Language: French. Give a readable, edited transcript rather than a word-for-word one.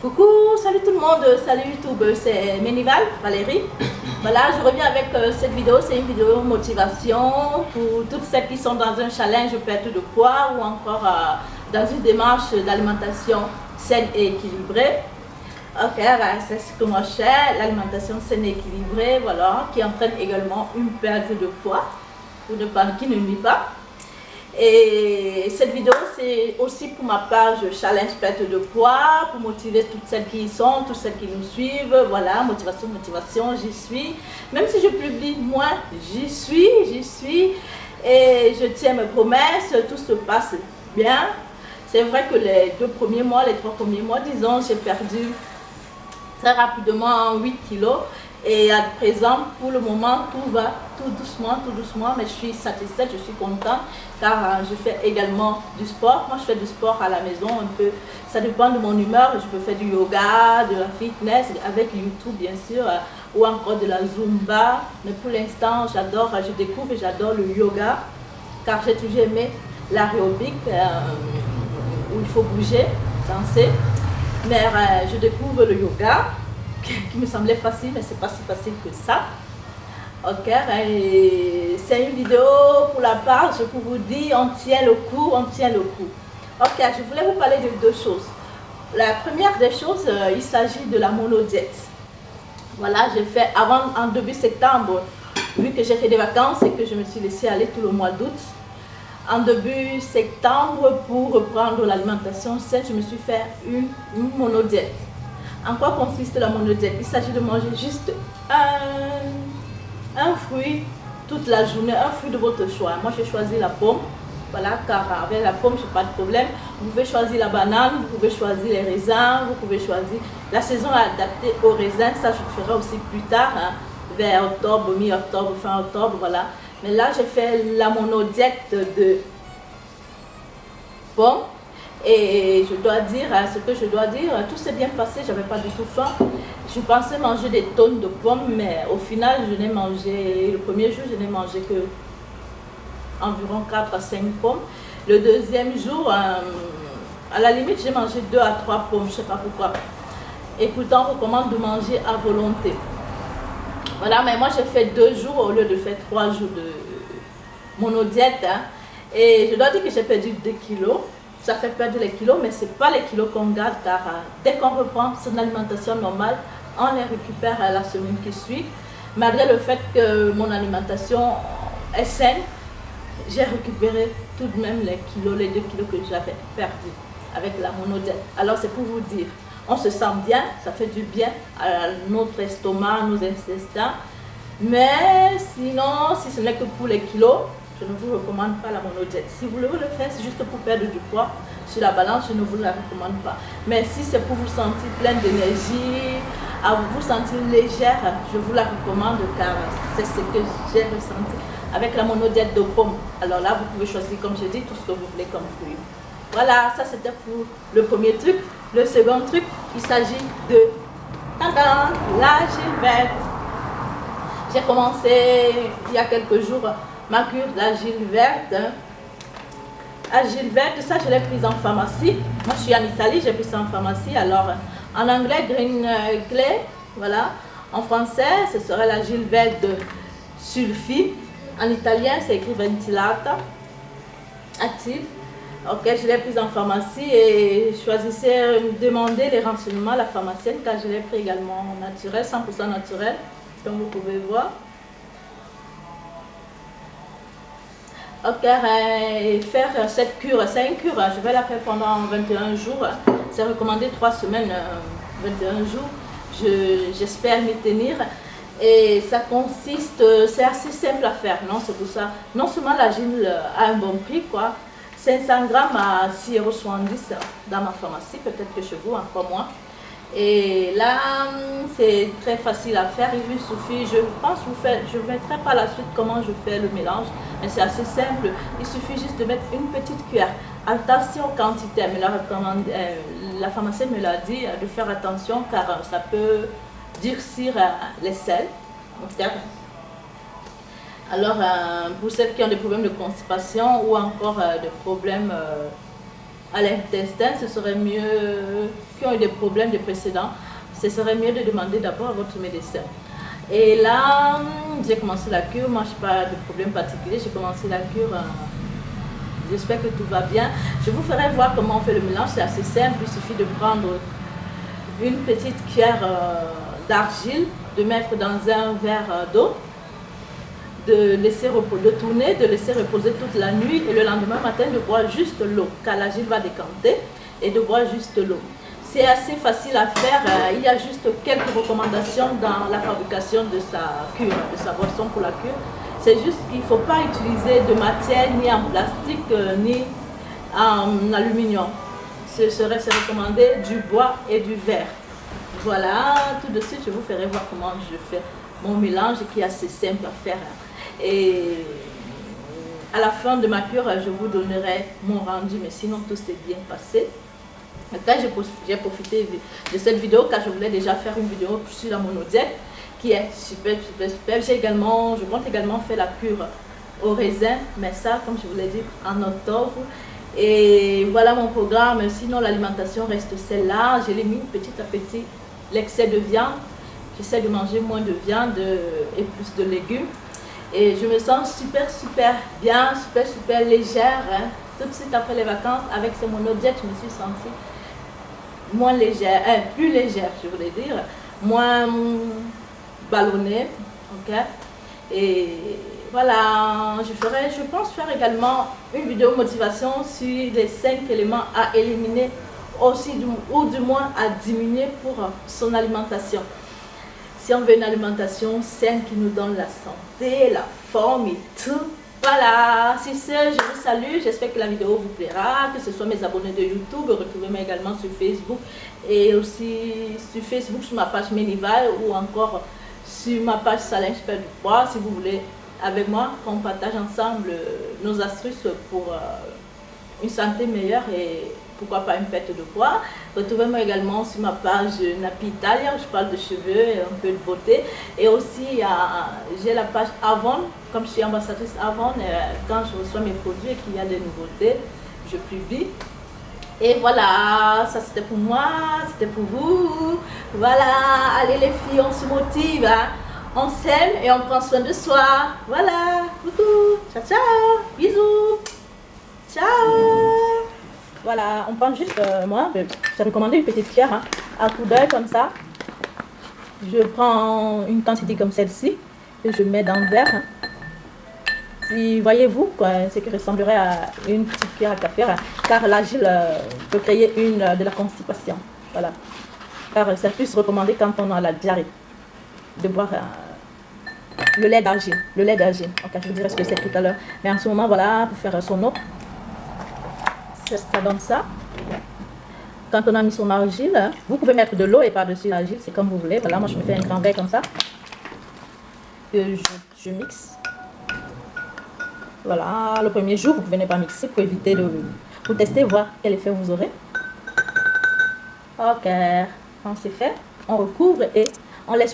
Coucou, salut tout le monde, salut YouTube, c'est Ménival, Valérie. Voilà, je reviens avec cette vidéo, c'est une vidéo motivation pour toutes celles qui sont dans un challenge perte de poids ou encore dans une démarche d'alimentation saine et équilibrée. Ok, c'est ce que moi je fais, l'alimentation saine et équilibrée, voilà, qui entraîne également une perte de poids, pour ne pas, qui ne nuit pas. Et cette vidéo, c'est aussi pour ma page challenge perte de poids, pour motiver toutes celles qui y sont, toutes celles qui nous suivent. Voilà, motivation, j'y suis. Même si je publie moins, j'y suis. Et je tiens mes promesses, tout se passe bien. C'est vrai que les 2 premiers mois, les 3 premiers mois, disons, j'ai perdu très rapidement 8 kilos. Et à présent, pour le moment, tout va tout doucement, mais je suis satisfaite, je suis contente car je fais également du sport. Moi, je fais du sport à la maison un peu, ça dépend de mon humeur. Je peux faire du yoga, de la fitness, avec YouTube bien sûr, ou encore de la Zumba. Mais pour l'instant, je découvre et j'adore le yoga car j'ai toujours aimé l'aérobic où il faut bouger, danser. Mais je découvre le yoga qui me semblait facile, mais c'est pas si facile que ça. Ok, c'est une vidéo pour la page pour vous dire on tient le coup. Ok, je voulais vous parler de 2 choses. La première des choses, il s'agit de la monodiète. Voilà, j'ai fait avant, en début septembre, vu que j'ai fait des vacances et que je me suis laissée aller tout le mois d'août. En début septembre, pour reprendre l'alimentation saine, je me suis fait une monodiète. En quoi consiste la monodiète? Il s'agit de manger juste un fruit toute la journée, un fruit de votre choix. Moi, j'ai choisi la pomme, voilà, car avec la pomme, je n'ai pas de problème. Vous pouvez choisir la banane, vous pouvez choisir les raisins, vous pouvez choisir la saison adaptée aux raisins. Ça, je le ferai aussi plus tard, hein, vers octobre, mi-octobre, fin octobre, voilà. Mais là, j'ai fait la monodiète de pommes. Et je dois dire, ce que je dois dire, tout s'est bien passé, j'avais pas du tout faim. Je pensais manger des tonnes de pommes, mais au final, je n'ai mangé, le premier jour, je n'ai mangé que environ 4 à 5 pommes. Le deuxième jour, à la limite, j'ai mangé 2 à 3 pommes, je ne sais pas pourquoi. Et pourtant, on recommande de manger à volonté. Voilà, mais moi, j'ai fait 2 jours au lieu de faire 3 jours de monodiète. Hein. Et je dois dire que j'ai perdu 2 kilos. Ça fait perdre les kilos, mais ce n'est pas les kilos qu'on garde car dès qu'on reprend son alimentation normale, on les récupère la semaine qui suit. Malgré le fait que mon alimentation est saine, j'ai récupéré tout de même les 2 kilos que j'avais perdus avec la monodiète. Alors c'est pour vous dire, on se sent bien, ça fait du bien à notre estomac, à nos intestins. Mais sinon, si ce n'est que pour les kilos, je ne vous recommande pas la monodiète. Si vous voulez le faire, c'est juste pour perdre du poids sur la balance, je ne vous la recommande pas. Mais si c'est pour vous sentir pleine d'énergie, à vous sentir légère, je vous la recommande car c'est ce que j'ai ressenti avec la monodiète de pommes. Alors là, vous pouvez choisir, comme je dis, tout ce que vous voulez comme fruit. Voilà, ça c'était pour le premier truc. Le second truc, il s'agit de l'argile verte. J'ai commencé il y a quelques jours ma cure d'argile verte. Argile verte, ça je l'ai prise en pharmacie. Moi je suis en Italie, j'ai pris ça en pharmacie. Alors en anglais, green clay, voilà. En français, ce serait l'argile verte de sulfite. En italien, c'est écrit ventilata, active. Ok, je l'ai prise en pharmacie et choisissez, demandez les renseignements à la pharmacienne car je l'ai pris également naturel, 100% naturel, comme vous pouvez voir. Ok, faire cette cure, c'est une cure, je vais la faire pendant 21 jours, c'est recommandé 3 semaines, 21 jours, j'espère m'y tenir. Et ça consiste, c'est assez simple à faire, non, c'est pour ça. Non seulement l'argile a un bon prix, quoi, 500 grammes à 6,70 € dans ma pharmacie, peut-être que chez vous, encore moins. Et là, c'est très facile à faire, il vous suffit, je pense je ne mettrai pas la suite comment je fais le mélange, mais c'est assez simple, il suffit juste de mettre une petite cuillère. Attention quantité, la pharmacienne me l'a dit, de faire attention car ça peut durcir les sels. Alors, pour celles qui ont des problèmes de constipation ou encore des problèmes à l'intestin, ce serait mieux, qui ont eu des problèmes de précédents, ce serait mieux de demander d'abord à votre médecin. Et là, j'ai commencé la cure. Moi, je n'ai pas de problème particulier. J'ai commencé la cure. J'espère que tout va bien. Je vous ferai voir comment on fait le mélange. C'est assez simple. Il suffit de prendre une petite cuillère d'argile, de mettre dans un verre d'eau, de tourner, de laisser reposer toute la nuit et le lendemain matin de boire juste l'eau, car l'argile va décanter, et de boire juste l'eau. C'est assez facile à faire. Il y a juste quelques recommandations dans la fabrication de sa cure, de sa boisson pour la cure. C'est juste qu'il ne faut pas utiliser de matière ni en plastique ni en aluminium. Ce serait recommandé du bois et du verre. Voilà, tout de suite je vous ferai voir comment je fais mon mélange qui est assez simple à faire. Et à la fin de ma cure, je vous donnerai mon rendu, mais sinon tout s'est bien passé. Là, j'ai profité de cette vidéo car je voulais déjà faire une vidéo sur la monodiète qui est super. Je compte également faire la cure au raisin, mais ça, comme je vous l'ai dit, en octobre. Et voilà mon programme. Sinon, l'alimentation reste celle-là. Je l'ai mis petit à petit. L'excès de viande. J'essaie de manger moins de viande et plus de légumes. Et je me sens super bien, super légère. Hein. Tout de suite après les vacances, avec ce monodiète, je me suis sentie moins légère, plus légère, je voulais dire, moins ballonnée, ok. Et voilà, je pense faire également une vidéo motivation sur les 5 éléments à éliminer aussi, ou du moins à diminuer pour son alimentation. Si on veut une alimentation saine qui nous donne la santé, la forme et tout. Voilà, sur ce, je vous salue, j'espère que la vidéo vous plaira, que ce soit mes abonnés de YouTube, retrouvez-moi également sur Facebook et aussi sur Facebook sur ma page Menival ou encore sur ma page Salin Je perds du poids si vous voulez avec moi qu'on partage ensemble nos astuces pour une santé meilleure et pourquoi pas une perte de poids. Retrouvez-moi également sur ma page Napi Italia où je parle de cheveux et un peu de beauté. Et aussi, j'ai la page Avon, comme je suis ambassadrice Avon, quand je reçois mes produits et qu'il y a des nouveautés, je publie. Et voilà, ça c'était pour moi, c'était pour vous. Voilà, allez les filles, on se motive, hein. On s'aime et on prend soin de soi. Voilà, coucou, ciao ciao, bisous, ciao. Voilà, on prend juste, moi, j'ai recommandé une petite cuillère hein, à coup d'œil comme ça. Je prends une quantité comme celle-ci et je mets dans le verre. Hein. Si voyez-vous, ce qui ressemblerait à une petite cuillère à café, hein, car l'argile peut créer de la constipation. Voilà. Car c'est plus recommandé quand on a la diarrhée de boire le lait d'argile. Le lait d'argile. Ok, je vous dirai ce que c'est tout à l'heure. Mais en ce moment, voilà, pour faire son eau. Ça donne ça. Quand on a mis son argile, vous pouvez mettre de l'eau et par-dessus l'argile, c'est comme vous voulez. Voilà, moi je me fais un grand verre comme ça. Que je mixe. Voilà, le premier jour, vous pouvez ne pas mixer pour éviter pour tester, voir quel effet vous aurez. Ok, quand c'est fait, on recouvre et on laisse